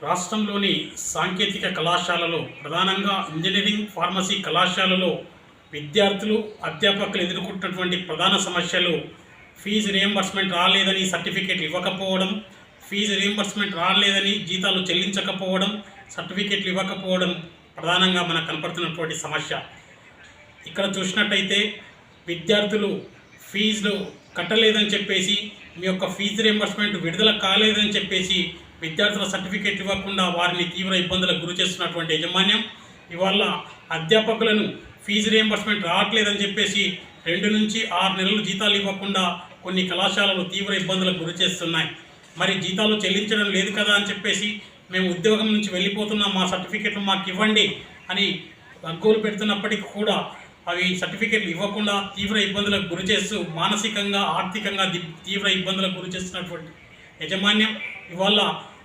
రాష్ట్రంలోని సాంకేతిక కళాశాలలో ప్రధానంగా ఇంజనీరింగ్, ఫార్మసీ కళాశాలలో విద్యార్థులు, అధ్యాపకులు ఎదుర్కొంటున్నటువంటి ప్రధాన సమస్యలు ఫీజు రియంబర్స్మెంట్ రాలేదని సర్టిఫికేట్లు ఇవ్వకపోవడం, ఫీజు రియంబర్స్మెంట్ రాలేదని జీతాలు చెల్లించకపోవడం, సర్టిఫికేట్లు ఇవ్వకపోవడం ప్రధానంగా మనకు కనపడుతున్నటువంటి సమస్య. ఇక్కడ చూసినట్టయితే విద్యార్థులు ఫీజులు కట్టలేదని చెప్పేసి, మీ యొక్క ఫీజు రియంబర్స్మెంట్ విడుదల కాలేదని చెప్పేసి విద్యార్థుల సర్టిఫికేట్ ఇవ్వకుండా వారిని తీవ్ర ఇబ్బందులకు గురి చేస్తున్నటువంటి యాజమాన్యం ఇవాళ అధ్యాపకులను ఫీజు రియంబర్స్మెంట్ రావట్లేదని చెప్పేసి 2 నుంచి 6 నెలలు జీతాలు ఇవ్వకుండా కొన్ని కళాశాలలు తీవ్ర ఇబ్బందులకు గురి చేస్తున్నాయి. మరి జీతాలు చెల్లించడం లేదు కదా అని చెప్పేసి మేము ఉద్యోగం నుంచి వెళ్ళిపోతున్నాం, మా సర్టిఫికేట్లు మాకు ఇవ్వండి అని అగ్గోలు పెడుతున్నప్పటికీ కూడా అవి సర్టిఫికేట్లు ఇవ్వకుండా తీవ్ర ఇబ్బందులకు గురి చేస్తూ మానసికంగా, ఆర్థికంగా తీవ్ర ఇబ్బందులకు గురి చేస్తున్నటువంటి యాజమాన్యం ఇవాళ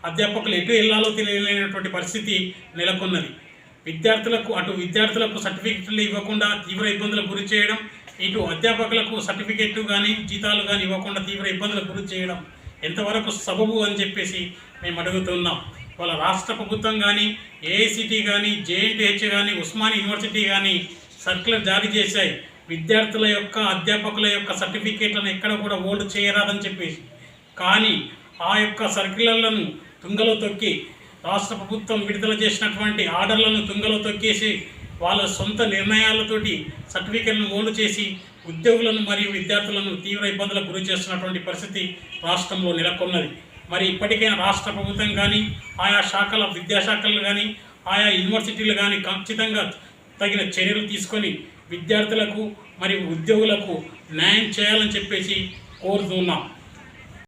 అధ్యాపకులు ఎటు వెళ్ళాలో తెలియలేనటువంటి పరిస్థితి నెలకొన్నది. విద్యార్థులకు సర్టిఫికెట్లు ఇవ్వకుండా తీవ్ర ఇబ్బందులకు గురి చేయడం, ఇటు అధ్యాపకులకు సర్టిఫికెట్లు కానీ జీతాలు కానీ ఇవ్వకుండా తీవ్ర ఇబ్బందులకు గురి చేయడం ఎంతవరకు సబబు అని చెప్పేసి మేము అడుగుతున్నాం. వాళ్ళ రాష్ట్ర ప్రభుత్వం కానీ, ఏఐసిటి కానీ, జేఎన్టీహెచ్ కానీ, ఉస్మానియా యూనివర్సిటీ కానీ సర్క్యులర్ జారీ చేశాయి. విద్యార్థుల యొక్క, అధ్యాపకుల యొక్క సర్టిఫికేట్లను ఎక్కడ కూడా హోల్డ్ చేయరాదని చెప్పేసి. కానీ ఆ యొక్క సర్క్యులర్లను తుంగలో తొక్కి రాష్ట్ర ప్రభుత్వం విడుదల చేసినటువంటి ఆర్డర్లను తుంగలో తొక్కేసి వాళ్ళ సొంత నిర్ణయాలతోటి సర్టిఫికెట్లను హోల్డ్ చేసి ఉద్యోగులను మరియు విద్యార్థులను తీవ్ర ఇబ్బందులకు గురి చేస్తున్నటువంటి పరిస్థితి రాష్ట్రంలో నెలకొన్నది. మరి ఇప్పటికైనా రాష్ట్ర ప్రభుత్వం కానీ, ఆయా విద్యాశాఖలు కానీ, ఆయా యూనివర్సిటీలు కానీ ఖచ్చితంగా తగిన చర్యలు తీసుకొని విద్యార్థులకు మరియు ఉద్యోగులకు న్యాయం చేయాలని చెప్పేసి కోరుతున్నాం.